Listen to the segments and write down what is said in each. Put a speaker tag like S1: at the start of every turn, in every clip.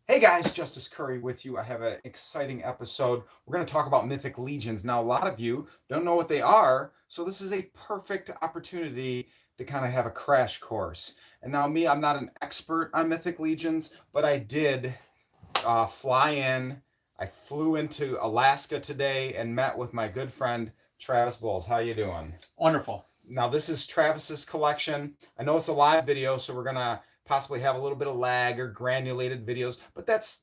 S1: Hey guys, Justice Curry with you. I have an exciting episode. We're going to talk about Mythic Legions. Now, a lot of you don't know what they are, so this is a perfect opportunity to kind of have a crash course. And now, me, I'm not an expert on Mythic Legions, but I did fly in. I flew into Alaska today and met with my good friend Travis Bowles. How you doing?
S2: Wonderful.
S1: Now, this is Travis's collection. I know it's a live video, so we're gonna possibly have a little bit of lag or granulated videos, but that's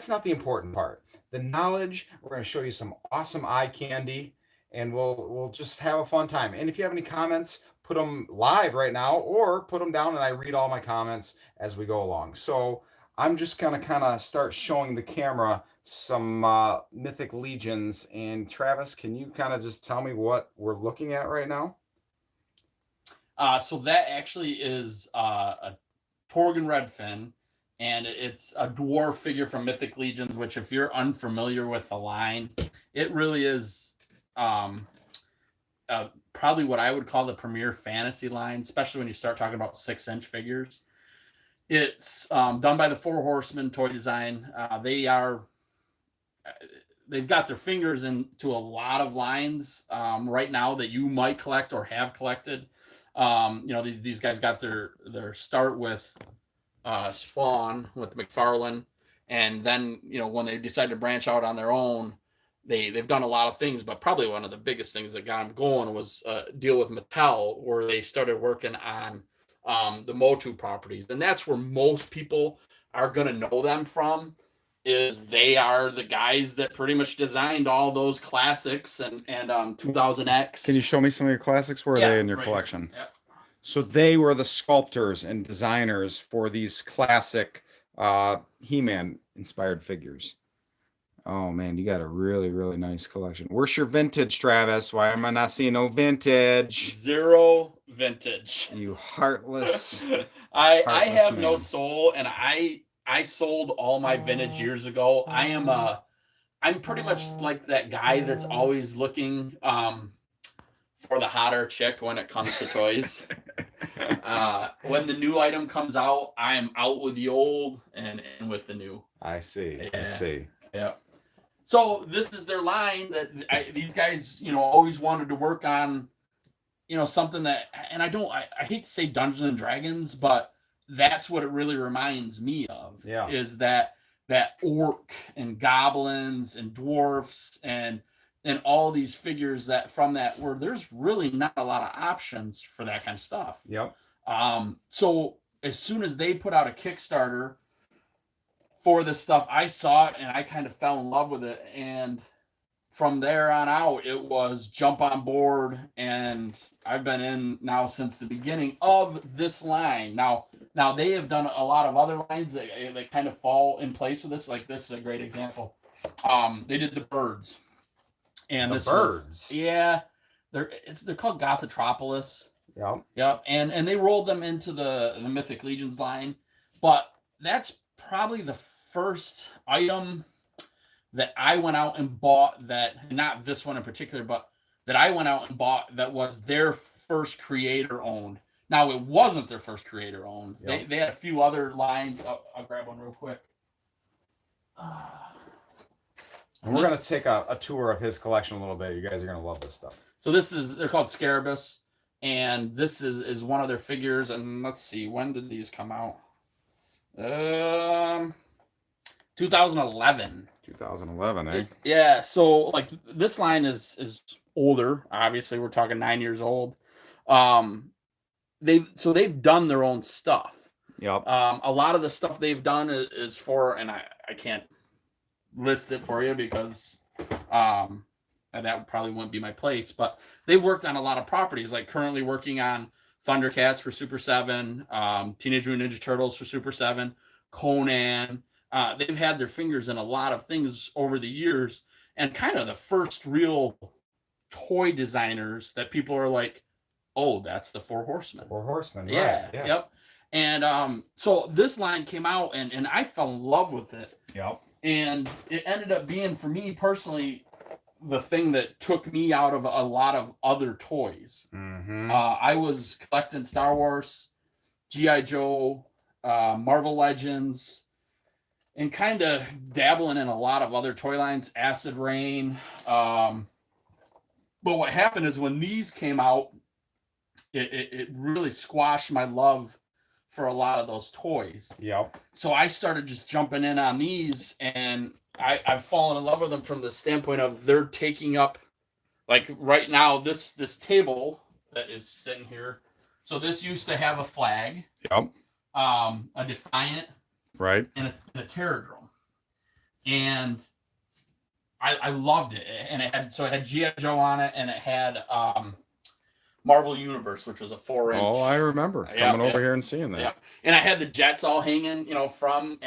S1: not the important part. The knowledge, we're gonna show you some awesome eye candy, and we'll just have a fun time. And if you have any comments, put them live right now, or put them down, and I read all my comments as we go along. So I'm just gonna kind of start showing the camera some Mythic Legions. And Travis, can you kind of just tell me what we're looking at right now?
S2: So that actually is a Torgon Redfin, and it's a dwarf figure from Mythic Legions. Which, if you're unfamiliar with the line, it really is probably what I would call the premier fantasy line, especially when you start talking about 6-inch figures. It's done by the Four Horsemen toy design. They've got their fingers into a lot of lines right now that you might collect or have collected. These guys got their start with Spawn with McFarlane, and then when they decided to branch out on their own, they've done a lot of things. But probably one of the biggest things that got them going was deal with Mattel, where they started working on the Motu properties, and that's where most people are going to know them from. Is they are the guys that pretty much designed all those classics and 2000X.
S1: Can you show me some of your classics? Where are they in your
S2: right
S1: collection?
S2: Yep.
S1: So they were the sculptors and designers for these classic He-Man inspired figures. Oh man, you got a really, really nice collection. Where's your vintage, Travis? Why am I not seeing no vintage?
S2: Zero vintage.
S1: You heartless,
S2: I
S1: heartless
S2: have
S1: man.
S2: no soul, and I sold all my vintage years ago. I'm pretty much like that guy that's always looking for the hotter chick when it comes to toys. When the new item comes out, I am out with the old and with the new.
S1: I see.
S2: Yeah.
S1: I see.
S2: Yeah. So this is their line that these guys, always wanted to work on, something that, and I hate to say Dungeons and Dragons, but that's what it really reminds me of.
S1: Yeah.
S2: Is that orc and goblins and dwarfs and all these figures that from that, where there's really not a lot of options for that kind of stuff.
S1: Yep.
S2: So as soon as they put out a Kickstarter for this stuff, I saw it and I kind of fell in love with it. And from there on out, it was jump on board. And I've been in now since the beginning of this line. Now they have done a lot of other lines that kind of fall in place with this. Like this is a great example. They did the birds. And
S1: the birds.
S2: They're called Gothotropolis.
S1: Yep.
S2: And they rolled them into the Mythic Legions line. But that's probably the first item that I went out and bought, that not this one in particular, but that I went out and bought that was their first creator owned. Now it wasn't their first creator owned. Yep. They had a few other lines. I'll grab one real quick.
S1: And we're going to take a tour of his collection a little bit. You guys are going to love this stuff.
S2: So they're called Scarabus, and this is one of their figures. And let's see, when did these come out? 2011.
S1: 2011, eh?
S2: Yeah. So like this line is older. Obviously, we're talking 9 years old. They've done their own stuff.
S1: Yep.
S2: A lot of the stuff they've done is for, and I can't list it for you because that probably wouldn't be my place. But they've worked on a lot of properties. Like currently working on Thundercats for Super 7, Teenage Mutant Ninja Turtles for Super 7, Conan. They've had their fingers in a lot of things over the years, and kind of the first real toy designers that people are like, oh, that's the Four Horsemen.
S1: Four Horsemen, right.
S2: Yeah. Yep. And so this line came out, and I fell in love with it.
S1: Yep.
S2: And it ended up being, for me personally, the thing that took me out of a lot of other toys.
S1: Mm-hmm.
S2: I was collecting Star Wars, G.I. Joe, Marvel Legends, and kind of dabbling in a lot of other toy lines, Acid Rain. But what happened is when these came out, it really squashed my love for a lot of those toys.
S1: Yep.
S2: So I started just jumping in on these, and I've fallen in love with them from the standpoint of they're taking up, like right now, this table that is sitting here. So this used to have a flag.
S1: Yep.
S2: A Defiant.
S1: Right.
S2: And a Terradrome. And I loved it. And it had G.I. Joe on it, and it had Marvel Universe, which was a 4-inch.
S1: Oh, I remember coming over here and seeing that.
S2: Yeah. And I had the jets all hanging, from.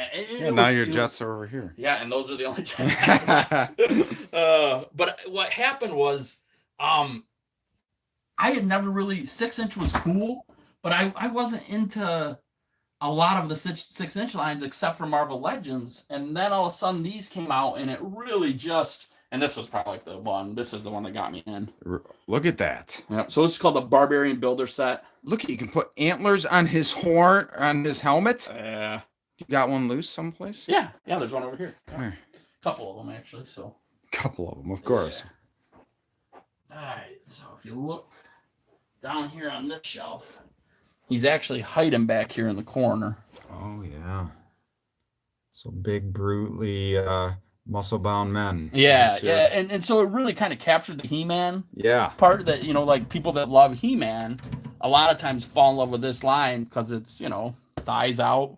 S1: Now your jets are over here.
S2: Yeah, and those are the only jets I have. But what happened was, I had never really 6-inch was cool, but I wasn't into a lot of the 6-inch lines except for Marvel Legends. And then all of a sudden these came out, and it really just. And this was probably like the one. This is the one that got me in.
S1: Look at that.
S2: Yep. So it's called the Barbarian Builder Set.
S1: Look, you can put antlers on his horn, on his helmet.
S2: Yeah.
S1: You got one loose someplace?
S2: Yeah. Yeah, there's one over here.
S1: Come here.
S2: A couple of them, actually. So.
S1: Couple of them, of course.
S2: Yeah. All right. So if you look down here on this shelf, he's actually hiding back here in the corner.
S1: Oh, yeah. So big, brutally muscle-bound men.
S2: Yeah, yeah. And so it really kind of captured the He-Man part that, like people that love He-Man, a lot of times fall in love with this line because it's, thighs out,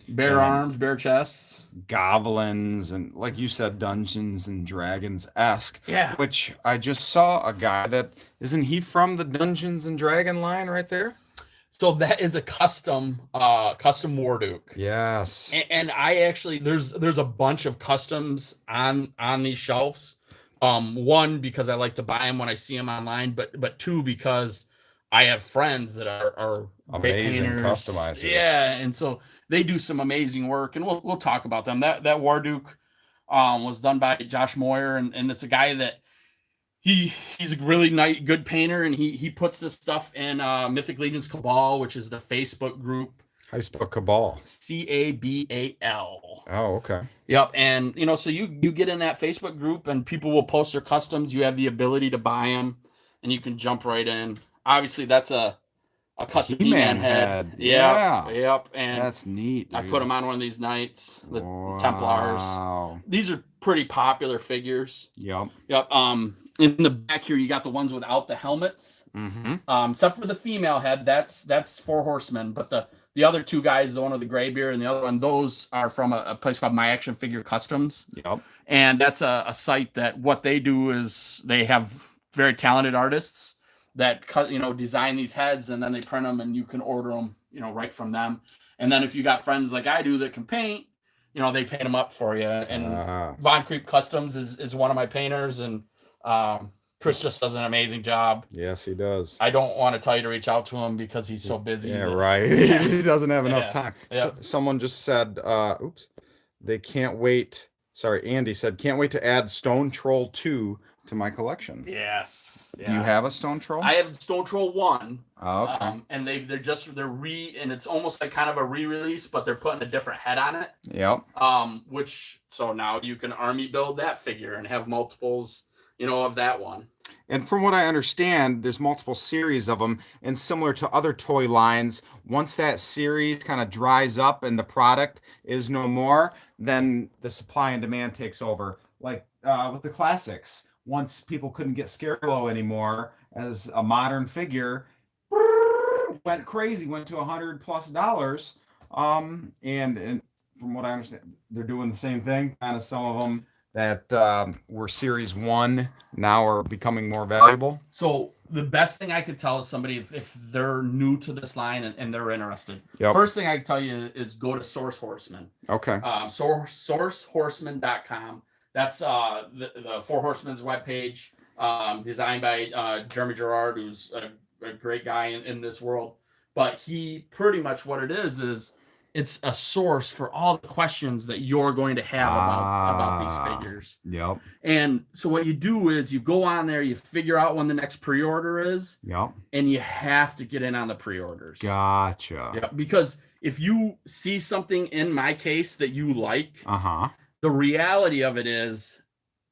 S2: bare arms, bare chests.
S1: Goblins and, like you said, Dungeons and Dragons-esque.
S2: Yeah.
S1: Which I just saw a guy that, isn't he from the Dungeons and Dragon line right there?
S2: So that is a custom Warduke.
S1: Yes.
S2: And I actually, there's a bunch of customs on these shelves. One, because I like to buy them when I see them online, but two, because I have friends that are
S1: amazing
S2: painters.
S1: Customizers.
S2: Yeah, and so they do some amazing work, and we'll talk about them. That Warduke was done by Josh Moyer, and it's a guy that he's a really nice, good painter, and he puts this stuff in Mythic Legions Cabal, which is the Facebook group.
S1: How you spell Cabal?
S2: Cabal.
S1: Oh, okay.
S2: Yep, and so you get in that Facebook group, and people will post their customs. You have the ability to buy them, and you can jump right in. Obviously, that's a custom He-Man head.
S1: Yeah.
S2: Yep. And
S1: that's neat. Dude.
S2: I put them on one of these nights. The Templars. These are pretty popular figures.
S1: Yep.
S2: In the back here, you got the ones without the helmets.
S1: Mm-hmm.
S2: Except for the female head, that's 4 Horsemen. But the other two guys, the one with the gray beard and the other one, those are from a place called My Action Figure Customs.
S1: Yep.
S2: And that's a site that what they do is they have very talented artists that design these heads, and then they print them, and you can order them, right from them. And then if you got friends like I do that can paint, they paint them up for you. And Von Creep Customs is one of my painters, and Chris just does an amazing job.
S1: Yes, he does.
S2: I don't want to tell you to reach out to him because he's so busy.
S1: Yeah, right. He doesn't have enough time.
S2: Yeah.
S1: Someone just said, they can't wait. Sorry, Andy said, can't wait to add Stone Troll 2 to my collection.
S2: Yes. Yeah.
S1: Do you have a Stone Troll?
S2: I have Stone Troll 1.
S1: Oh, okay.
S2: And and it's almost like kind of a re-release, but they're putting a different head on it.
S1: Yep.
S2: So now you can army build that figure and have multiples, of that one.
S1: And from what I understand, there's multiple series of them, and similar to other toy lines, once that series kind of dries up and the product is no more, then the supply and demand takes over. Like with the classics, once people couldn't get Scarecrow anymore as a modern figure, went crazy, went to $100+. And from what I understand, they're doing the same thing. Kind of some of them that were series 1 now are becoming more valuable.
S2: So the best thing I could tell somebody if they're new to this line and they're interested,
S1: Yep.
S2: First thing I can tell you is go to Source Horsemen.
S1: Okay.
S2: Sourcehorsemen.com. That's the 4 Horsemen's webpage, designed by Jeremy Gerard, who's a great guy in this world. But he pretty much what it is it's a source for all the questions that you're going to have about these figures.
S1: Yep.
S2: And so what you do is you go on there, you figure out when the next pre-order is.
S1: Yep.
S2: And you have to get in on the pre-orders.
S1: Gotcha.
S2: Yeah, because if you see something in my case that you like,
S1: Uh-huh.
S2: the reality of it is,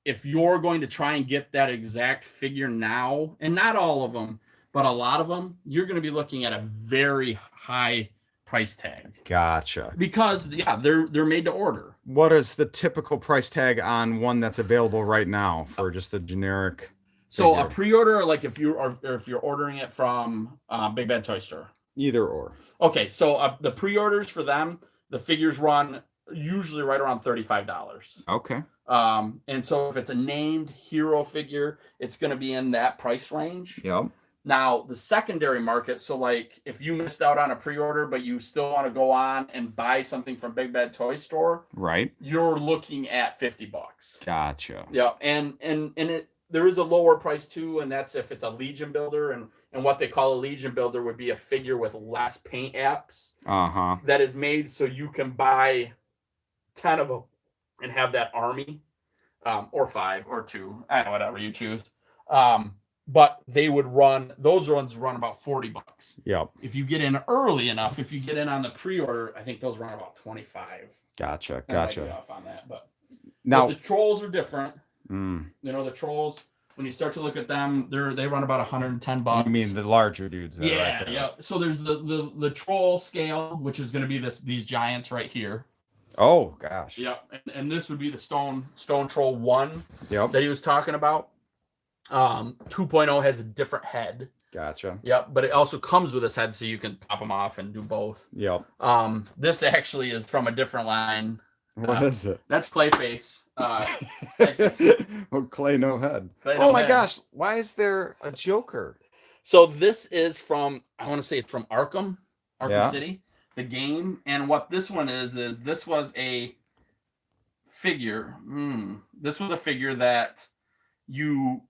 S2: if you're going to try and get that exact figure now, and not all of them, but a lot of them, you're going to be looking at a very high price tag.
S1: Gotcha.
S2: Because they're made to order.
S1: What is the typical price tag on one that's available right now for just a generic?
S2: So
S1: figure?
S2: a pre-order, like if you're ordering it from Big Bad Toy Store.
S1: Either or.
S2: Okay, so the pre-orders for them, the figures run usually right around $35.
S1: Okay.
S2: And so if it's a named hero figure, it's going to be in that price range.
S1: Yep.
S2: Now, the secondary market, so like if you missed out on a pre-order, but you still want to go on and buy something from Big Bad Toy Store,
S1: Right.
S2: you're looking at $50.
S1: Gotcha.
S2: Yeah, and there is a lower price too, and that's if it's a Legion builder, and what they call a Legion builder would be a figure with less paint apps
S1: Uh-huh.
S2: that is made so you can buy 10 of them and have that army, or 5 or 2, whatever you choose. But those ones run about $40.
S1: Yep.
S2: If you get in early enough, if you get in on the pre-order, I think those run about 25.
S1: Gotcha.
S2: I might be
S1: Gotcha.
S2: off on that, but
S1: Now,
S2: the trolls are different.
S1: you
S2: The trolls, when you start to look at them, they run about $110.
S1: mean the larger dudes? That are
S2: Yeah,
S1: right there.
S2: yeah. So there's the troll scale, which is going to be these giants right here.
S1: Oh gosh.
S2: Yep, and this would be the stone troll 1
S1: Yep.
S2: that he was talking about. 2.0 has a different head.
S1: Gotcha.
S2: Yep, but it also comes with this head, so you can pop them off and do both.
S1: Yep.
S2: This actually is from a different line.
S1: What is it?
S2: That's Clayface.
S1: Oh, Clay no head.
S2: Clay
S1: Oh
S2: no
S1: my
S2: head.
S1: gosh! Why is there a Joker?
S2: So this is from, I want to say it's from Arkham
S1: Yeah.
S2: City, the game. And what this one is this was a figure. This was a figure that you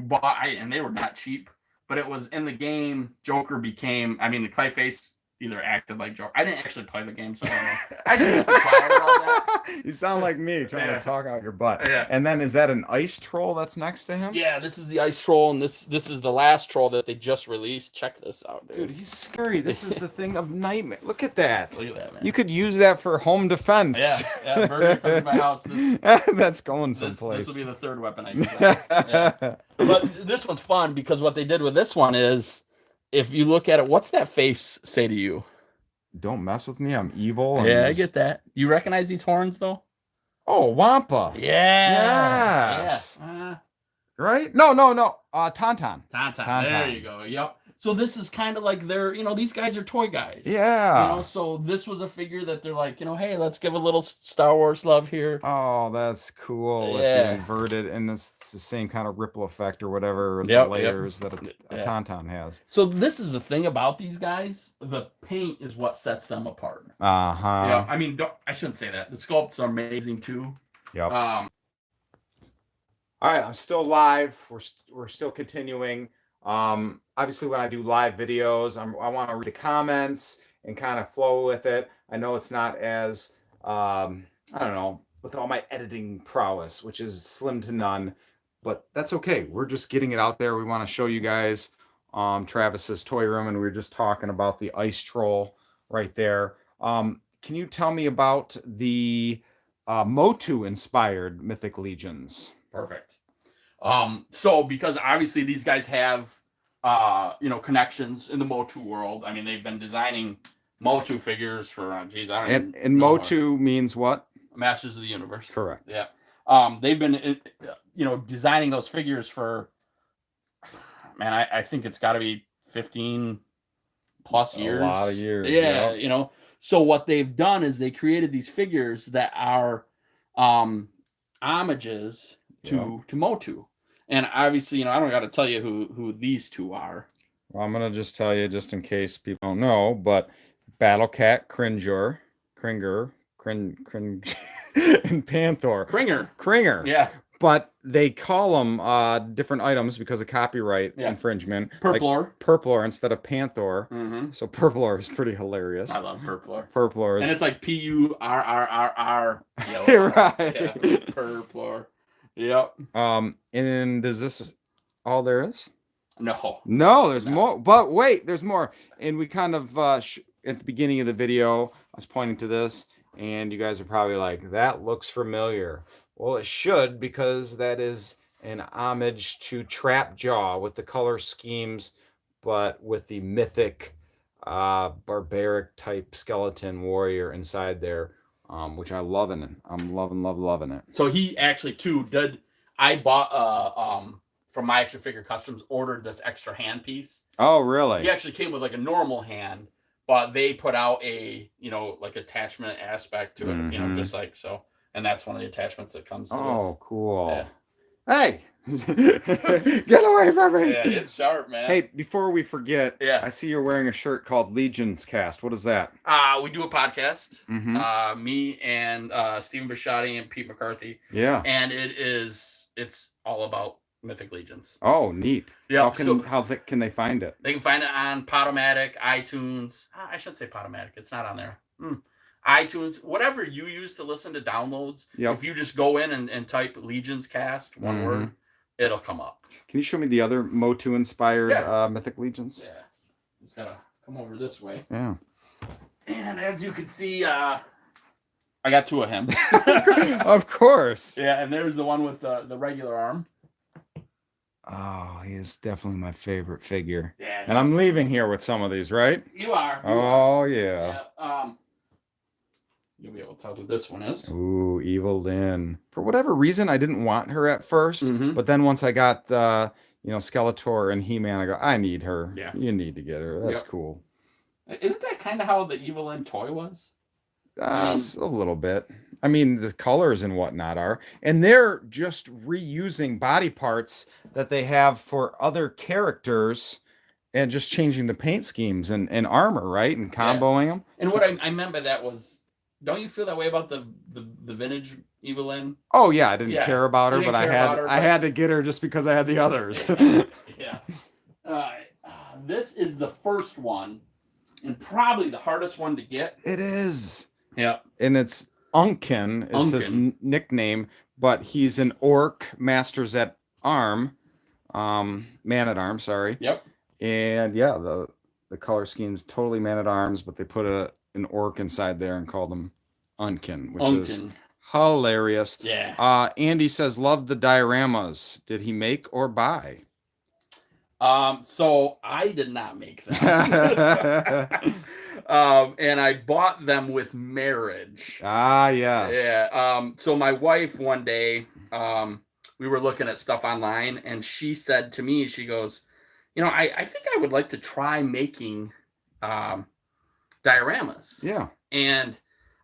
S2: bought, and they were not cheap, but it was in the game. Joker became, the Clayface either acted like Joker. I didn't actually play the game, so I don't know. I just quiet about that.
S1: You sound like me trying
S2: Yeah.
S1: to talk out your butt.
S2: Yeah.
S1: And then is that an ice troll that's next to him?
S2: Yeah, this is the ice troll, and this is the last troll that they just released. Check this out, dude.
S1: Dude, he's scary. This is the thing of nightmare. Look at that.
S2: Look at that, man.
S1: You could use that for home defense.
S2: Yeah, Burger comes to my house.
S1: That's going
S2: This
S1: someplace.
S2: will be the third weapon I use. Yeah. But this one's fun because what they did with this one is, if you look at it, what's that face say to you?
S1: Don't mess with me. I'm evil. and
S2: Yeah, I
S1: just-
S2: get that. You recognize these horns though?
S1: Oh, Wampa.
S2: Yeah.
S1: Yes.
S2: Yeah.
S1: Right? No. Tauntaun.
S2: Tauntaun. There you go. Yep. So this is kind of like these guys are toy guys.
S1: Yeah.
S2: So this was a figure that they're like, hey, let's give a little Star Wars love here.
S1: Oh, that's cool. With
S2: Yeah.
S1: the inverted, and it's the same kind of ripple effect or whatever, the
S2: Yep,
S1: layers that a
S2: Yeah.
S1: Tauntaun has.
S2: So this is the thing about these guys. The paint is what sets them apart.
S1: Uh-huh.
S2: I shouldn't say that. The sculpts are amazing too.
S1: Yep. All right, I'm still live. We're still continuing. Obviously, when I do live videos, I want to read the comments and kind of flow with it. I know it's not as I don't know, with all my editing prowess, which is slim to none, but that's okay. We're just getting it out there. We want to show you guys Travis's toy room, and we were just talking about the ice troll right there. Can you tell me about the Motu inspired Mythic Legions?
S2: Perfect. So because obviously these guys have connections in the Motu world. They've been designing Motu figures for
S1: And Motu means what?
S2: Masters of the Universe.
S1: Correct.
S2: Yeah. They've been designing those figures for, man, I think it's got to be 15 plus years.
S1: A lot of years.
S2: Yeah. So what they've done is they created these figures that are homages to Motu. And obviously, I don't got to tell you who these two are.
S1: Well, I'm going to just tell you, just in case people don't know, but Battle Cat, Cringer, and Panther.
S2: Kringer. Yeah.
S1: But they call them different items because of copyright infringement.
S2: Purplor.
S1: Like Purplor instead of Panther.
S2: Mm-hmm.
S1: So Purplor is pretty hilarious.
S2: I love Purplor.
S1: Purplor is...
S2: And it's like Purrrr.
S1: Right.
S2: Yeah. Purplor. Yep.
S1: And is this all there is?
S2: No.
S1: No, there's more. But wait, there's more. And we kind of at the beginning of the video, I was pointing to this, and you guys are probably like, that looks familiar. Well, it should, because that is an homage to Trapjaw with the color schemes, but with the mythic, barbaric type skeleton warrior inside there, which I loving it. I'm loving it.
S2: So he actually too did. I bought from my action figure customs, ordered this extra hand piece.
S1: Oh, really?
S2: He actually came with like a normal hand, but they put out a like attachment aspect to it, just like so. And that's one of the attachments that comes to this.
S1: Oh, cool.
S2: Yeah.
S1: Hey, get away from me.
S2: Yeah, it's sharp, man.
S1: Hey, before we forget,
S2: Yeah.
S1: I see you're wearing a shirt called Legions Cast. What is that?
S2: We do a podcast. Me and Stephen Bisciotti and Pete McCarthy.
S1: Yeah.
S2: And it's all about Mythic Legions.
S1: Oh, neat.
S2: Yeah.
S1: How can they find it?
S2: They can find it on Podomatic, iTunes. I should say Podomatic. It's not on there. iTunes, whatever you use to listen to downloads.
S1: Yep.
S2: If you just go in and type Legions Cast, one word, it'll come up.
S1: Can you show me the other Motu inspired Mythic Legions?
S2: Yeah. It's gotta come over this way.
S1: Yeah.
S2: And as you can see, I got two of him.
S1: Of course.
S2: Yeah, and there's the one with the regular arm.
S1: Oh, he is definitely my favorite figure.
S2: Yeah.
S1: And I'm leaving here with some of these, right?
S2: You are.
S1: Oh, yeah.
S2: You'll be able to tell who this one is.
S1: Ooh, Evil Lynn. For whatever reason, I didn't want her at first, but then once I got Skeletor and He-Man, I go, I need her.
S2: Yeah.
S1: You need to get her. That's cool.
S2: Isn't that kind of how the Evil Lynn toy was?
S1: A little bit. I mean, the colors and whatnot are. And they're just reusing body parts that they have for other characters and just changing the paint schemes and armor, right? And comboing them.
S2: And what I meant by that was, don't you feel that way about the vintage Evil Lynn?
S1: Oh, yeah. I didn't care about her, but I had to get her just because I had the others.
S2: Yeah. This is the first one, and probably the hardest one to get.
S1: It is.
S2: Yeah.
S1: And it's Unkin is his nickname, but he's an orc masters at arm, man at arms, sorry.
S2: Yep.
S1: And yeah, the color scheme's totally man at arms, but they put an orc inside there and called him Unkin, which is hilarious.
S2: Yeah.
S1: Andy says, love the dioramas. Did he make or buy?
S2: So I did not make them. And I bought them with marriage.
S1: Ah, yes.
S2: Yeah. So my wife one day, we were looking at stuff online, and she said to me, she goes, I think I would like to try making dioramas.
S1: Yeah.
S2: And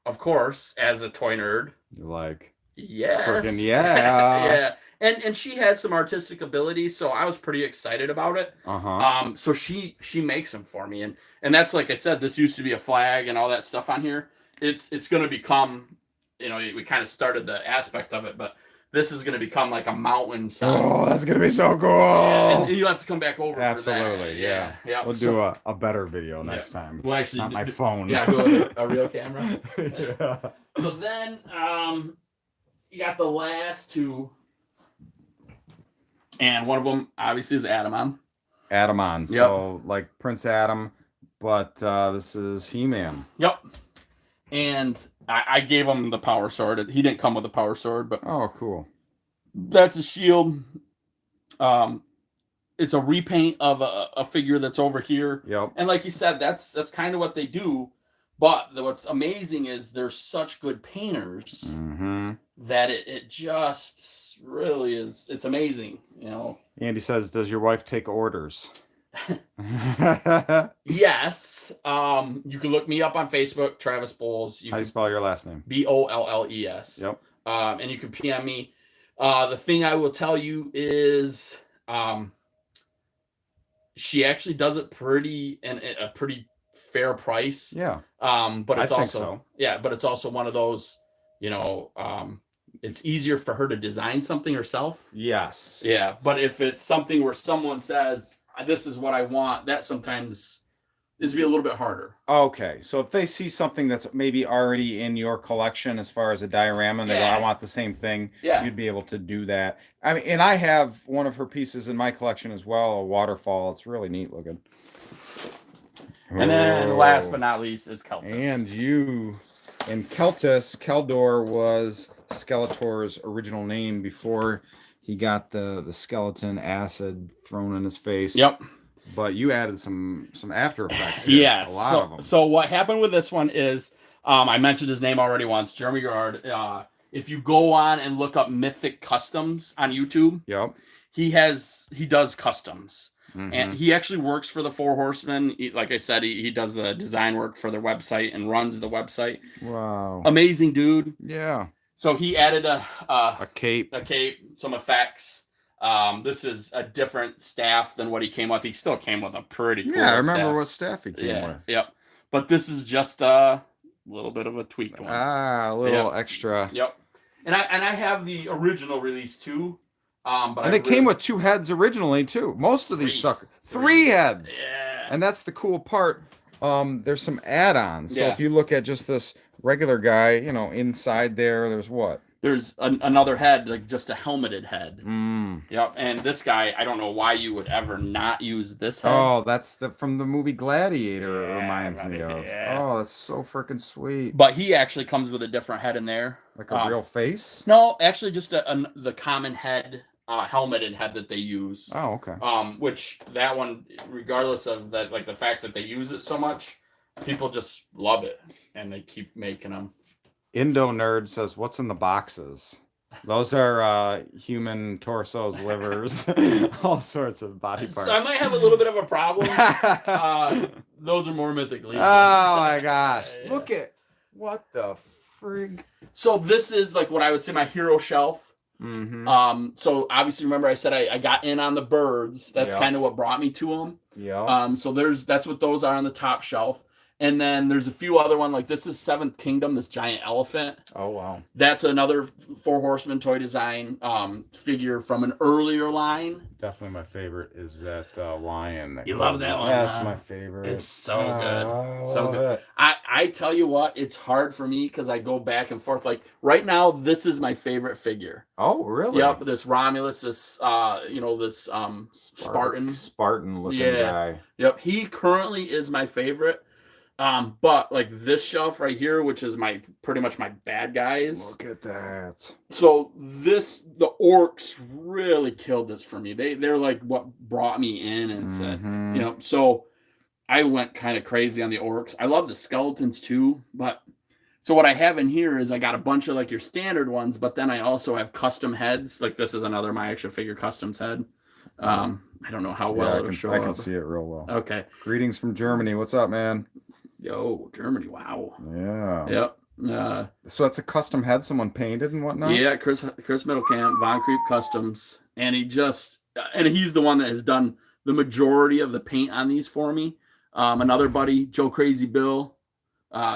S2: of course, as a toy nerd,
S1: you're like,
S2: yes.
S1: Freaking yeah.
S2: Yeah. And she has some artistic ability, so I was pretty excited about it. So she makes them for me, and that's, like I said, this used to be a flag and all that stuff on here. It's going to become, we kind of started the aspect of it, but this is going to become like a mountain sign.
S1: Oh, that's going to be so cool.
S2: Yeah, and you'll have to come back over.
S1: Absolutely,
S2: for that.
S1: yeah. We'll do a better video next time.
S2: Well, actually,
S1: not my phone.
S2: Yeah, do a real camera.
S1: Yeah.
S2: So then, you got the last two. And one of them, obviously, is Adamon.
S1: Adamon. So, like Prince Adam, but this is He-Man.
S2: Yep. And I gave him the power sword. He didn't come with a power sword, but...
S1: Oh, cool.
S2: That's a shield. It's a repaint of a figure that's over here.
S1: Yep.
S2: And like you said, that's kind of what they do. But what's amazing is they're such good painters that it just really is. It's amazing,
S1: Andy says, "Does your wife take orders?"
S2: Yes. You can look me up on Facebook, Travis Bowles.
S1: How do you spell your last name?
S2: Bolles.
S1: Yep.
S2: And you can PM me. The thing I will tell you is, she actually does it pretty a pretty fair price.
S1: Yeah.
S2: But it's also
S1: so.
S2: Yeah, but it's also one of those, it's easier for her to design something herself.
S1: Yes.
S2: Yeah, but if it's something where someone says, this is what I want, that sometimes is be a little bit harder.
S1: Okay, so if they see something that's maybe already in your collection as far as a diorama, and they go, I want the same thing, you'd be able to do that. I mean, and I have one of her pieces in my collection as well, a waterfall. It's really neat looking.
S2: And then last but not least is Keltis.
S1: And Keldor was Skeletor's original name before he got the skeleton acid thrown in his face.
S2: Yep.
S1: But you added some after effects here.
S2: Yes.
S1: A lot of them.
S2: So what happened with this one is, I mentioned his name already once, Jeremy Gard. If you go on and look up Mythic Customs on YouTube,
S1: yep,
S2: he does customs. Mm-hmm. And he actually works for the Four Horsemen. Like I said, he does the design work for their website and runs the website.
S1: Wow.
S2: Amazing dude.
S1: Yeah.
S2: So he added a
S1: cape,
S2: some effects. This is a different staff than what he came with. He still came with a pretty cool
S1: I remember what staff he came with.
S2: Yep. But this is just a little bit of a tweaked one.
S1: A little extra.
S2: Yep. And I have the original release too.
S1: But it came with 2 heads originally too. Most of these suckers, 3 heads.
S2: Yeah.
S1: And that's the cool part. There's some add-ons. So if you look at just this regular guy, inside there's what?
S2: There's another head, like just a helmeted head.
S1: Mm.
S2: Yep. And this guy, I don't know why you would ever not use this head.
S1: Oh, that's from the movie Gladiator. It reminds me of. Yeah. Oh, that's so freaking sweet.
S2: But he actually comes with a different head in there.
S1: Like a real face?
S2: No, actually just the common head. Helmeted head that they use.
S1: Oh, okay.
S2: Which that one, regardless of that, like the fact that they use it so much, people just love it and they keep making them.
S1: Indo Nerd says, "What's in the boxes?" Those are human torsos, livers, all sorts of body parts.
S2: So I might have a little bit of a problem. Those are more Mythic Legions.
S1: Oh my gosh! Yeah. Look at what the frig.
S2: So this is like what I would say my hero shelf. Mm-hmm. So obviously, remember I said I got in on the birds. That's kind of what brought me to them.
S1: Yeah.
S2: So that's what those are on the top shelf. And then there's a few other one, like this is Seventh Kingdom, this giant elephant.
S1: Oh, wow.
S2: That's another Four Horsemen toy design figure from an earlier line.
S1: Definitely my favorite is that lion.
S2: You love that one?
S1: That's my favorite.
S2: It's so good. So good. I tell you what, it's hard for me because I go back and forth. Like right now, this is my favorite figure.
S1: Oh, really?
S2: Yep, this Romulus, this this
S1: Spartan looking guy.
S2: Yep, he currently is my favorite. But like this shelf right here, which is pretty much my bad guys.
S1: Look at that.
S2: So the orcs really killed this for me. They're like what brought me in and said, so I went kind of crazy on the orcs. I love the skeletons too, but so what I have in here is I got a bunch of like your standard ones, but then I also have custom heads. Like this is another my action figure customs head. I don't know how well it'll show up.
S1: I can see it real well.
S2: Okay.
S1: Greetings from Germany. What's up, man?
S2: Yo, Germany! Wow.
S1: Yeah.
S2: Yep.
S1: So that's a custom head someone painted and whatnot.
S2: Yeah, Chris Middlecamp, Von Creep Customs, and he's the one that has done the majority of the paint on these for me. Another buddy, Joe Crazy Bill,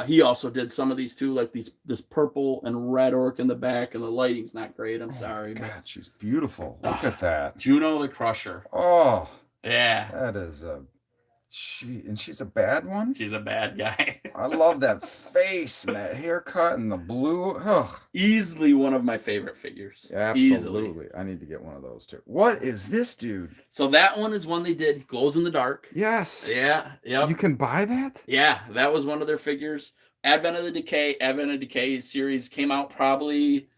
S2: he also did some of these too, like this purple and red orc in the back, and the lighting's not great. I'm sorry.
S1: God, she's beautiful. Look at that.
S2: Juno the Crusher.
S1: Oh,
S2: yeah.
S1: That is she's a bad one?
S2: She's a bad guy.
S1: I love that face and that haircut and the blue. Ugh.
S2: Easily one of my favorite figures.
S1: Yeah, absolutely. Easily. I need to get one of those too. What is this, dude?
S2: So that one is one they did. Glows in the dark.
S1: Yes.
S2: Yeah. Yep.
S1: You can buy that?
S2: Yeah, that was one of their figures. Advent of Decay series came out probably,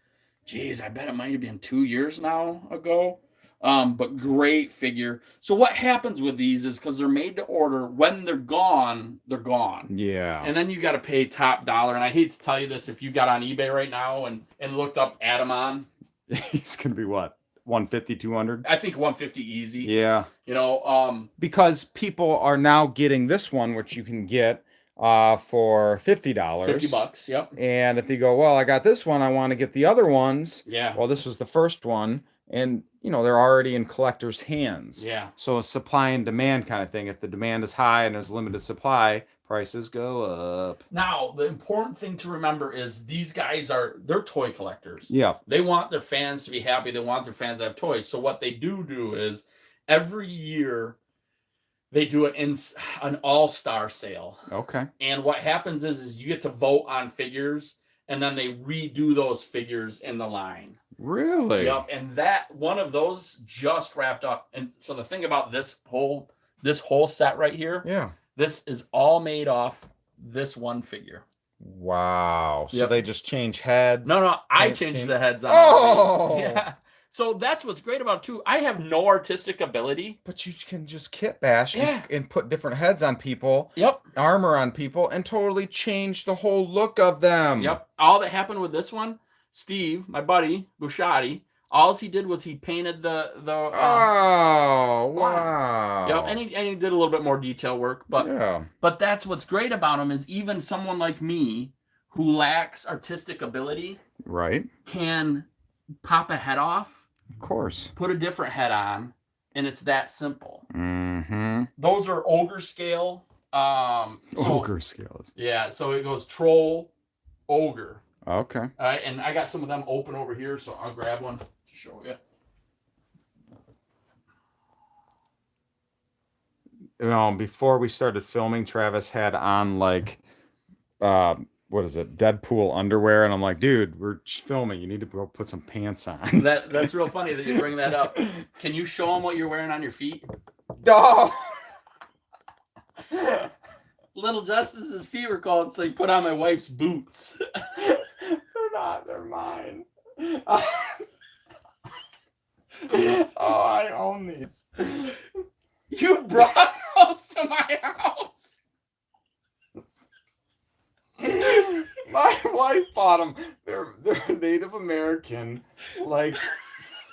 S2: I bet it might have been 2 years now ago. But great figure. So what happens with these is because they're made to order, when they're gone, they're gone.
S1: Yeah.
S2: And then you got to pay top dollar. And I hate to tell you this, if you got on eBay right now and looked up Adamon,
S1: he's going to be what? 150, 200?
S2: I think 150 easy.
S1: Yeah.
S2: Because
S1: people are now getting this one, which you can get for $50.
S2: $50, yep.
S1: And if you go, well, I got this one, I want to get the other ones.
S2: Yeah.
S1: Well, this was the first one. And, they're already in collectors' hands.
S2: Yeah.
S1: So a supply and demand kind of thing. If the demand is high and there's limited supply, prices go up.
S2: Now, the important thing to remember is these guys they're toy collectors.
S1: Yeah.
S2: They want their fans to be happy. They want their fans to have toys. So what they do is every year they do an all-star sale.
S1: Okay.
S2: And what happens is you get to vote on figures, and then they redo those figures in the line.
S1: Really?
S2: Yep. And that one of those just wrapped up. And so the thing about this whole set right here, This is all made off this one figure.
S1: Wow. So
S2: Yep.
S1: they just change heads?
S2: No, I
S1: paint
S2: changed
S1: schemes?
S2: the heads on
S1: Oh!
S2: the yeah. So that's what's great about it too. I have no artistic ability.
S1: But you can just kit bash
S2: Yeah.
S1: and put different heads on people,
S2: Yep.
S1: armor on people, and totally change the whole look of them.
S2: Yep. All that happened with this one, Steve, my buddy, Bushati, all he did was he painted the
S1: Oh,
S2: line.
S1: wow.
S2: Yep, and he did a little bit more detail work, but
S1: Yeah.
S2: but that's what's great about him is even someone like me who lacks artistic ability
S1: Right.
S2: can pop a head off,
S1: Of course.
S2: put a different head on, and it's that simple.
S1: Mm-hmm.
S2: Those are ogre scale.
S1: Ogre scales.
S2: Yeah, so it goes troll, ogre.
S1: Okay.
S2: All right, and I got some of them open over here, so I'll grab one to show you.
S1: You know, before we started filming, Travis had on like, what is it, Deadpool underwear, and I'm like, dude, we're filming. You need to go put some pants on.
S2: That's real funny that you bring that up. Can you show them what you're wearing on your feet?
S1: No.
S2: Little Justice's feet were called, so he put on my wife's boots.
S1: They're not. They're mine. Oh, I own these.
S2: You brought those to my house.
S1: My wife bought them. They're Native American, like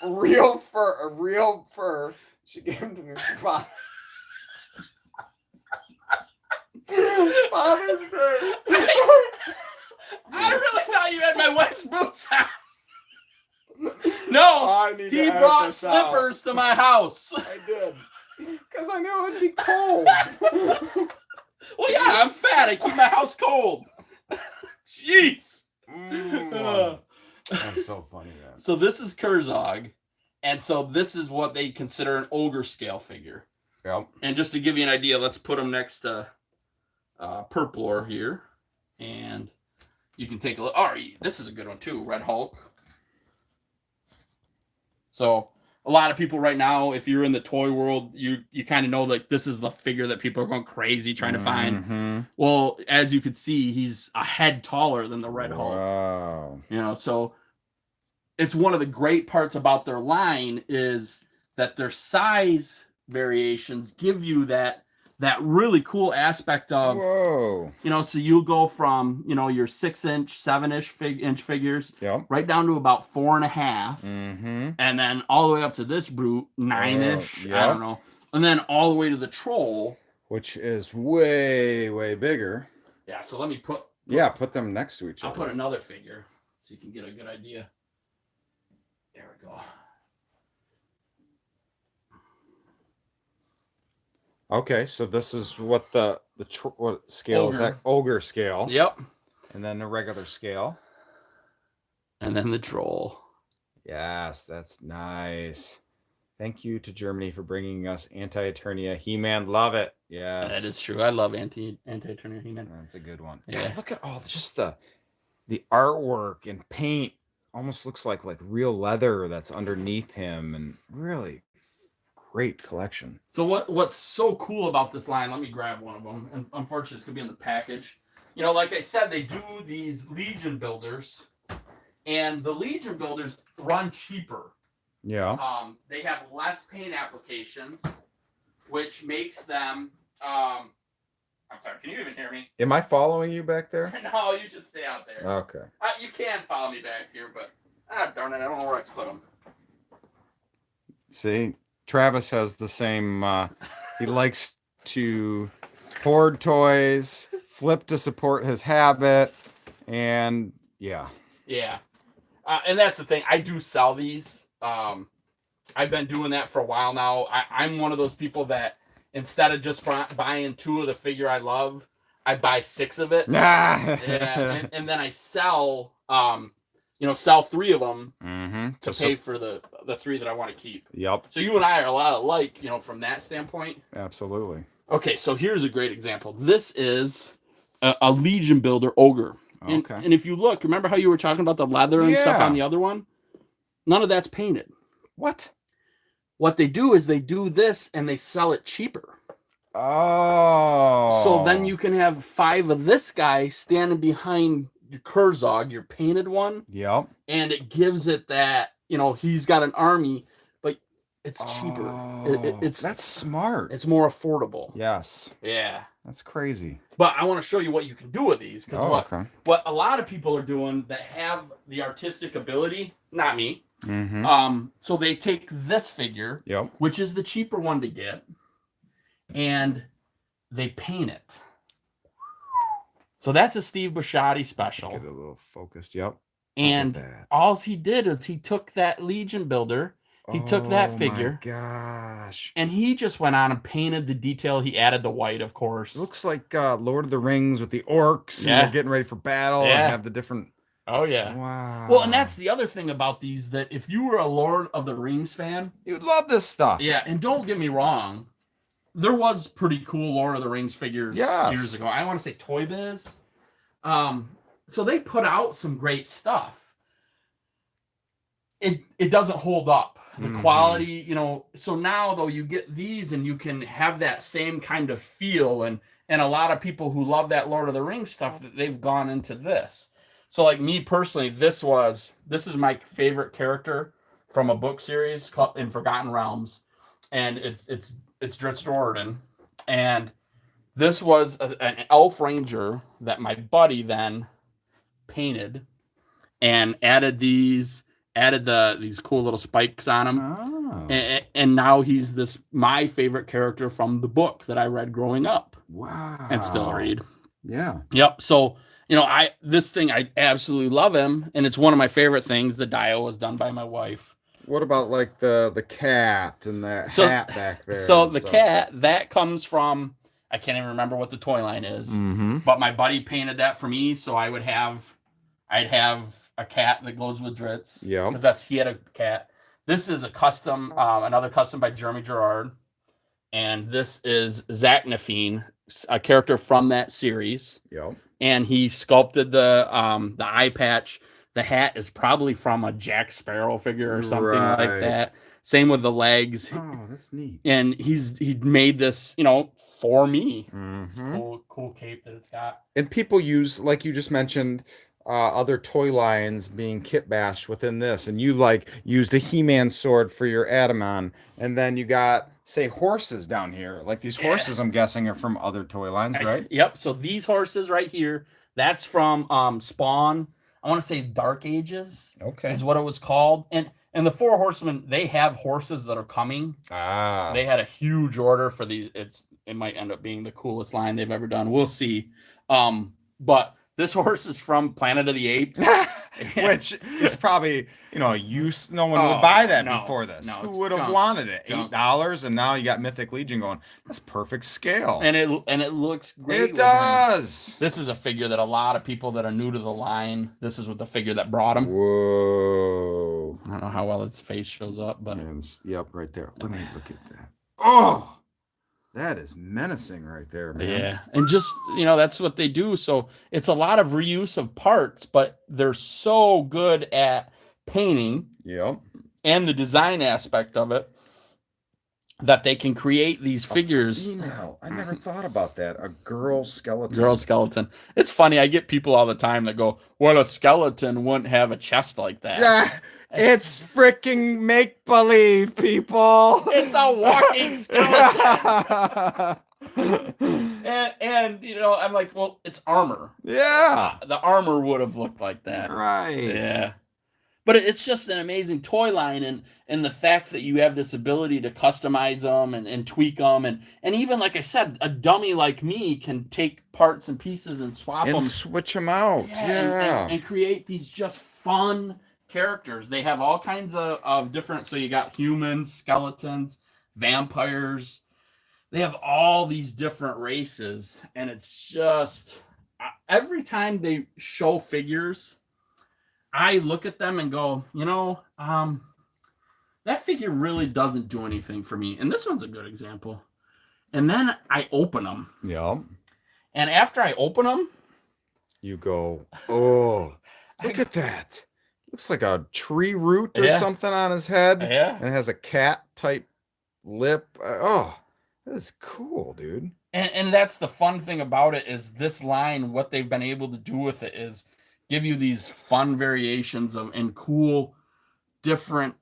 S1: real fur. She gave them to me for Father's Day.
S2: I really thought you had my wife's boots on. No,
S1: I need to
S2: he
S1: edit
S2: brought
S1: this out.
S2: slippers to my house.
S1: I did. Because I knew it would be cold.
S2: Well, yeah, I'm fat. I keep my house cold. Jeez.
S1: That's so funny, man.
S2: So this is Kurzog, and so this is what they consider an ogre scale figure.
S1: Yep.
S2: And just to give you an idea, let's put them next to Purplor here, and you can take a look. Oh, this is a good one too, Red Hulk. So a lot of people right now, if you're in the toy world, you kind of know like this is the figure that people are going crazy trying to find. Well, as you can see, he's a head taller than the Red Hulk.
S1: Wow.
S2: You know, so it's one of the great parts about their line is that their size variations give you that really cool aspect of,
S1: Whoa.
S2: you know, so you go from, you know, your 6-inch, 7-inch figures,
S1: Yep.
S2: right down to about 4.5,
S1: Mm-hmm.
S2: and then all the way up to this brute, 9-ish, I don't know, and then all the way to the troll,
S1: which is way, way bigger.
S2: Yeah, so let me put
S1: them next to each other.
S2: I'll put another figure so you can get a good idea. There we go.
S1: Okay, so this is what what scale is that? Ogre scale.
S2: Yep.
S1: And then the regular scale.
S2: And then the troll.
S1: Yes, that's nice. Thank you to Germany for bringing us Anti-Eternia He-Man. Love it. Yes.
S2: That is true. I love Anti-Eternia He-Man.
S1: That's a good one.
S2: Yeah.
S1: God, look at all just the artwork and paint. Almost looks like real leather that's underneath him, and really great collection.
S2: So what's so cool about this line? Let me grab one of them. And unfortunately, it's gonna be in the package. You know, like I said, they do these Legion builders, and the Legion builders run cheaper.
S1: Yeah.
S2: They have less paint applications, which makes them. I'm sorry. Can you even hear me?
S1: Am I following you back there?
S2: No, you should stay out there.
S1: Okay.
S2: You can follow me back here, but darn it, I don't know where I put them.
S1: See, Travis has the same. He likes to hoard toys, flip to support his habit, and yeah.
S2: Yeah, and that's the thing. I do sell these. I've been doing that for a while now. I'm one of those people that instead of just buying 2 of the figure I love, I buy 6 of it. Yeah, and then I sell, sell 3 of them to pay for the 3 that I want to keep.
S1: Yep.
S2: So you and I are a lot alike, from that standpoint.
S1: Absolutely.
S2: Okay, so here's a great example. This is a Legion builder ogre.
S1: Okay.
S2: And if you look, remember how you were talking about the leather and stuff on the other one? None of that's painted.
S1: What?
S2: What they do is they do this and they sell it cheaper.
S1: Oh.
S2: So then you can have 5 of this guy standing behind your Kurzog, your painted one.
S1: Yep.
S2: And it gives it that, he's got an army, but it's cheaper.
S1: That's smart.
S2: It's more affordable.
S1: Yes.
S2: Yeah.
S1: That's crazy.
S2: But I want to show you what you can do with these. Because
S1: okay.
S2: what a lot of people are doing that have the artistic ability, not me.
S1: Mm-hmm.
S2: So they take this figure,
S1: Yep.
S2: which is the cheaper one to get, and they paint it. So that's a Steve Buscemi special.
S1: Get a little focused. Yep.
S2: And all he did is he took that Legion builder, he took that figure.
S1: Oh my gosh.
S2: And he just went on and painted the detail. He added the white, of course.
S1: It looks like Lord of the Rings with the orcs. And they're getting ready for battle and have the different.
S2: Oh, yeah.
S1: Wow.
S2: Well, and that's the other thing about these, that if you were a Lord of the Rings fan,
S1: you'd love this stuff.
S2: Yeah, and don't get me wrong. There was pretty cool Lord of the Rings figures years ago. I want to say Toy Biz. So they put out some great stuff. It doesn't hold up. The quality, so now though you get these and you can have that same kind of feel, and a lot of people who love that Lord of the Rings stuff, that they've gone into this. So like me personally, this is my favorite character from a book series called in Forgotten Realms, and it's Dritz Do'Urden, and this was an elf ranger that my buddy then painted and added these cool little spikes on him. Oh. And now he's my favorite character from the book that I read growing up.
S1: Wow.
S2: And still read.
S1: Yeah.
S2: Yep. So, I absolutely love him, and it's one of my favorite things. The dio was done by my wife.
S1: What about like the cat and that hat back there?
S2: So the cat, that comes from, I can't even remember what the toy line is, but my buddy painted that for me, so I'd have a cat that goes with Dritz. Yeah. Because he had a cat. This is a custom, another custom by Jeremy Gerard. And this is Zach Nafine, a character from that series. Yep. And he sculpted the eye patch. The hat is probably from a Jack Sparrow figure or something like that. Same with the legs.
S1: Oh, that's neat.
S2: And he made this, for me. Cool cape that it's got.
S1: And people use, like you just mentioned, other toy lines being kit bashed within this, and you used a He-Man sword for your Adamon, and then you got, say, horses down here. Like these horses, I'm guessing, are from other toy lines, right?
S2: Yep. So these horses right here, that's from Spawn. I want to say Dark Ages. Okay, is what it was called. And the 4 Horsemen, they have horses that are coming. They had a huge order for these. It might end up being the coolest line they've ever done. We'll see. But this horse is from Planet of the Apes.
S1: Which is probably, no one would buy that before this. Who would have wanted it? $8, and now you got Mythic Legion going. That's perfect scale.
S2: And it looks great.
S1: It does.
S2: This is a figure that a lot of people that are new to the line, this is with the figure that brought him.
S1: Whoa.
S2: I don't know how well his face shows up, but
S1: yep, right there. Let me look at that. Oh, that is menacing right there, man.
S2: Yeah. And just, that's what they do. So it's a lot of reuse of parts, but they're so good at painting and the design aspect of it that they can create these figures.
S1: Female. I never thought about that. A girl skeleton.
S2: Girl skeleton. It's funny. I get people all the time that go, well, a skeleton wouldn't have a chest like that.
S1: Yeah. It's freaking make-believe, people.
S2: It's a walking skeleton. and I'm like, well, it's armor.
S1: Yeah.
S2: The armor would have looked like that.
S1: Right.
S2: Yeah. But it's just an amazing toy line, and the fact that you have this ability to customize them and tweak them, and even, like I said, a dummy like me can take parts and pieces and swap them.
S1: And switch them out. Yeah.
S2: And create these just fun characters. They have all kinds of different, so you got humans, skeletons, vampires. They have all these different races, and it's just, every time they show figures, I look at them and go, that figure really doesn't do anything for me. And this one's a good example. And then I open them.
S1: Yeah.
S2: And after I open them,
S1: you go, oh, look at that. Looks like a tree root or something on his head.
S2: Yeah.
S1: And it has a cat type lip. That is cool, dude.
S2: And that's the fun thing about it is this line, what they've been able to do with it is give you these fun variations of and cool different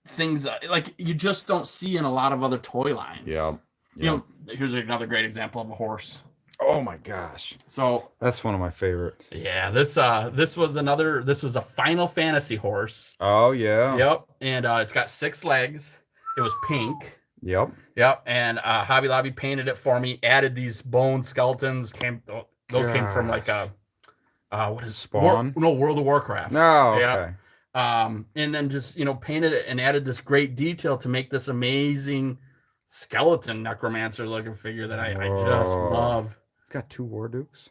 S2: things like you just don't see in a lot of other toy lines.
S1: Yeah.
S2: You know, here's another great example of a horse.
S1: Oh my gosh.
S2: So
S1: that's one of my favorites.
S2: Yeah, this was a Final Fantasy horse.
S1: Oh yeah.
S2: Yep. And it's got 6 legs. It was pink.
S1: Yep.
S2: Yep. And Hobby Lobby painted it for me, added these bone skeletons, came from like what is
S1: Spawn?
S2: World of Warcraft.
S1: No, okay.
S2: Yeah. And then just, painted it and added this great detail to make this amazing skeleton necromancer looking figure that I just love.
S1: Got 2 War Dukes?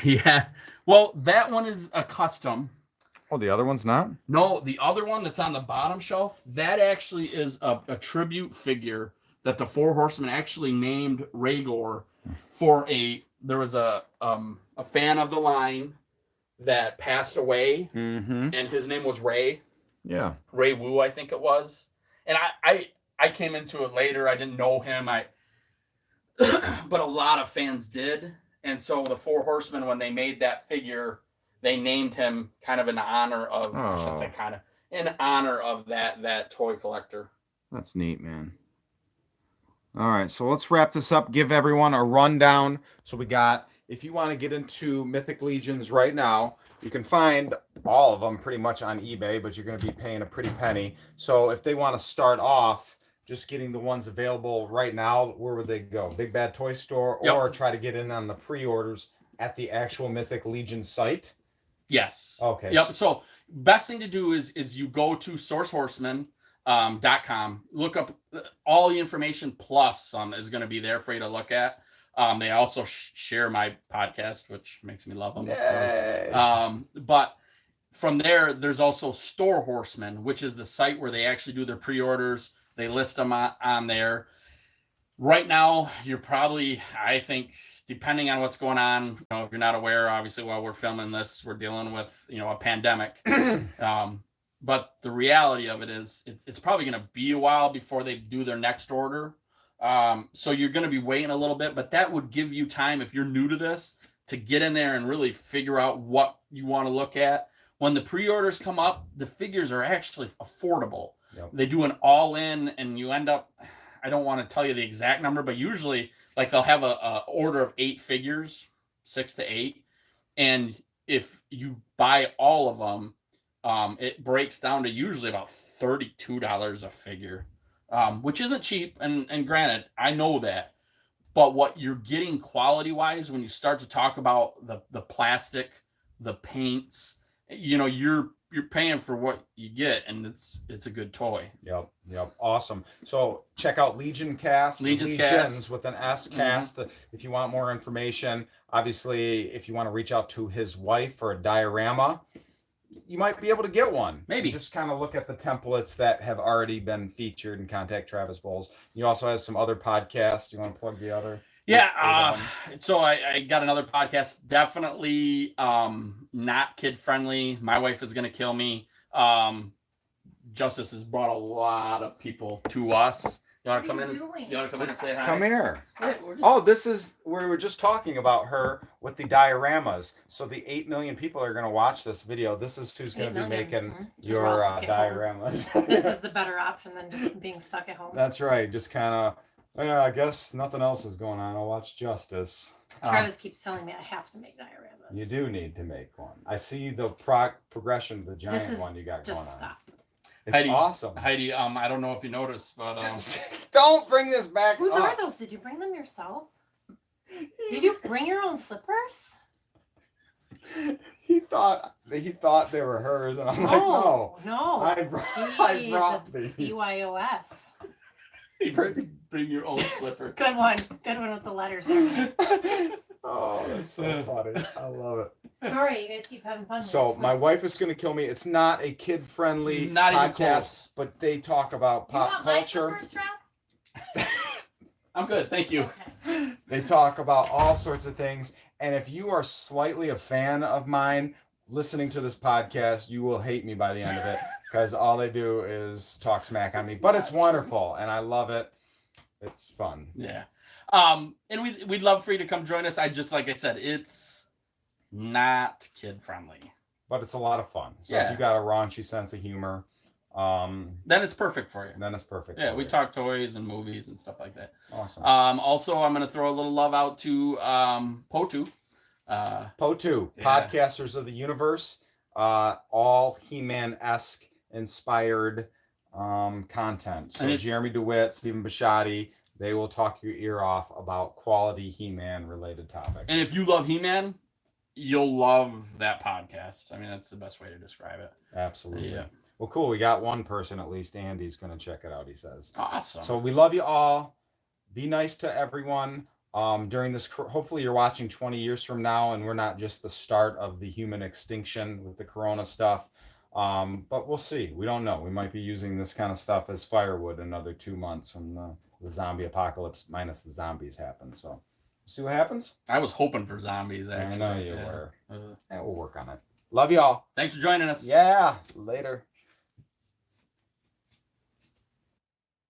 S2: Yeah. Well, that one is a custom.
S1: Oh, the other one's not?
S2: No, the other one that's on the bottom shelf, that actually is a tribute figure that the 4 Horsemen actually named Rhaegor for there was a fan of the line that passed away, and his name was Ray. Yeah. Ray Wu, I think it was. And I came into it later. I didn't know him. But a lot of fans did. And so the 4 Horsemen, when they made that figure, they named him kind of in honor of, I shouldn't say kind of, in honor of that toy collector.
S1: That's neat, man. All right, so let's wrap this up. Give everyone a rundown. So we got, if you want to get into Mythic Legions right now, you can find all of them pretty much on eBay, but you're going to be paying a pretty penny. So if they want to start off just getting the ones available right now, where would they go? Big Bad Toy Store, or try to get in on the pre-orders at the actual Mythic Legion site?
S2: Yes.
S1: Okay.
S2: Yep. So best thing to do is you go to sourcehorseman.com, look up all the information plus some is going to be there for you to look at. They also share my podcast, which makes me love them. But from there, there's also Store Horseman, which is the site where they actually do their pre-orders. They list them on there. Right now, you're probably, I think, depending on what's going on, if you're not aware, obviously, while we're filming this, we're dealing with, a pandemic. But the reality of it is it's probably going to be a while before they do their next order. So you're going to be waiting a little bit, but that would give you time, if you're new to this, to get in there and really figure out what you want to look at. When the pre-orders come up, the figures are actually affordable. Yep. They do an all-in, and you end up, I don't want to tell you the exact number, but usually like they'll have a order of 8 figures, 6 to 8. And if you buy all of them, it breaks down to usually about $32 a figure, which isn't cheap. And granted, I know that, but what you're getting quality wise, when you start to talk about the plastic, the paints, you're paying for what you get, and it's a good toy.
S1: Yep. Awesome. So check out Legions with an S cast if you want more information. Obviously, if you want to reach out to his wife for a diorama, you might be able to get one. Maybe. Just kind of look at the templates that have already been featured and contact Travis Bowles. You also have some other podcasts. You want to plug the other?
S2: Yeah, so I got another podcast, definitely not kid-friendly. My wife is going to kill me. Justice has brought a lot of people to us. You want to come in? You want to come in and say hi?
S1: Come here. This is where we were just talking about her with the dioramas. So the 8 million people are going to watch this video. This is who's going to be making your dioramas.
S3: This is the better option than just being stuck at home.
S1: That's right. Just kind of... I guess nothing else is going on. I'll watch Justice.
S3: Travis keeps telling me I have to make dioramas.
S1: You do need to make one. I see the progression of the giant one you got going on.
S3: Just stop.
S1: It's
S2: Heidi,
S1: awesome.
S2: Heidi, I don't know if you noticed, but
S1: don't bring this back.
S3: Whose are those? Did you bring them yourself? Did you bring your own slippers?
S1: He thought they were hers, and I'm like, no. I brought these.
S3: BYOS.
S2: Bring your own slipper.
S3: Good one with the letters there.
S1: Oh, that's so funny. I love it.
S3: All right, you guys keep having fun.
S1: So my wife is going to kill me. It's not a kid-friendly podcast, but they talk about pop culture.
S3: My slippers,
S2: I'm good, thank you.
S3: Okay.
S1: They talk about all sorts of things, and if you are slightly a fan of mine, listening to this podcast, you will hate me by the end of it, because all they do is talk smack on me. But it's wonderful, and I love it. It's fun.
S2: Yeah. And we'd love for you to come join us. Like I said, it's not kid friendly.
S1: But it's a lot of fun. So
S2: Yeah.
S1: if you got a raunchy sense of humor,
S2: then it's perfect for you.
S1: Then it's perfect.
S2: Yeah,
S1: for
S2: we
S1: you.
S2: talk toys and movies and stuff like that.
S1: Awesome.
S2: Also, I'm going to throw a little love out to Potu.
S1: Potu, Podcasters of the Universe, all He-Man-esque inspired content. So Jeremy DeWitt, Stephen Bisciotti, they will talk your ear off about quality He-Man related topics.
S2: And if you love He-Man, you'll love that podcast. I mean, that's the best way to describe it.
S1: Absolutely.
S2: Yeah.
S1: Well, cool. We got one person at least. Andy's going to check it out, he says.
S2: Awesome.
S1: So we love you all. Be nice to everyone. During this, hopefully you're watching 20 years from now and we're not just the start of the human extinction with the corona stuff. But we'll see. We don't know. We might be using this kind of stuff as firewood another 2 months when the zombie apocalypse minus the zombies happen. So see what happens.
S2: I was hoping for zombies, actually.
S1: I know you were. Yeah, we'll work on it. Love you all.
S2: Thanks for joining us.
S1: Yeah. Later.